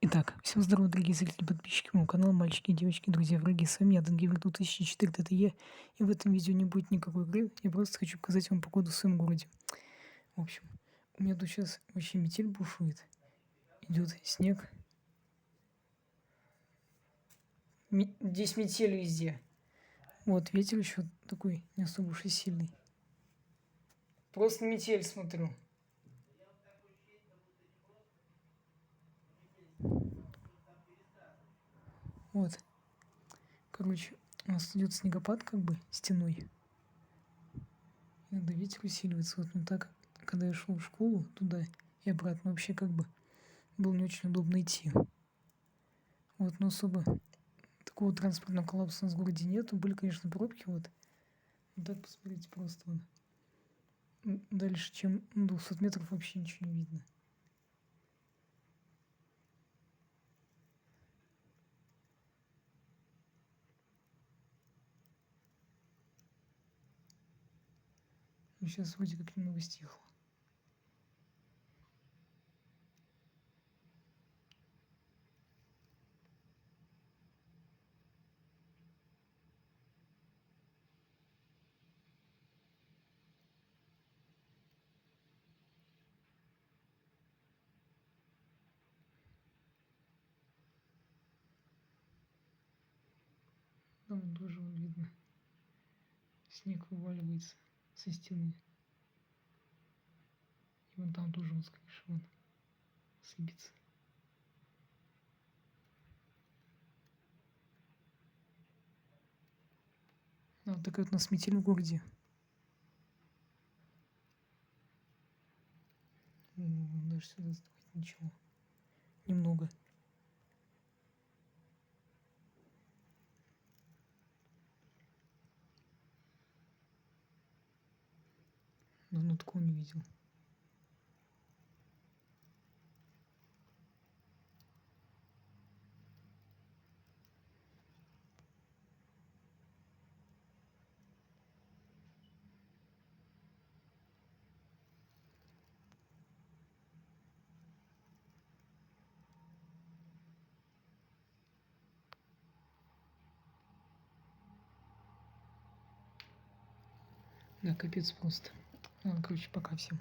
Итак, всем здорова, дорогие зрители, подписчики моего канала, мальчики, девочки, друзья, враги. С вами я, Дангеймер 2004, это я. И в этом видео не будет никакой игры, я просто хочу показать вам погоду в своем городе. В общем, у меня тут сейчас вообще метель бушует, идет снег. Здесь метель везде. Вот, ветер еще такой не особо уж и сильный. Просто метель смотрю. Вот. Короче, у нас идет снегопад как бы стеной. Иногда ветер усиливается. Вот, но так, когда я шел в школу туда и обратно, вообще как бы было не очень удобно идти. Вот, но особо такого транспортного коллапса у нас в городе нету. Были, конечно, пробки, вот. Но так, посмотрите, просто вот. Дальше, чем 200 метров, вообще ничего не видно. И сейчас вроде как немного стихло. Там тоже видно. Снег вываливается со стены. И вон там тоже вот с крыши вон сыпется. Вот такая вот у нас метель в городе. Даже сюда сдавать ничего. Немного. Давно такого не видел. Да, капец просто. Ладно, короче, пока всем.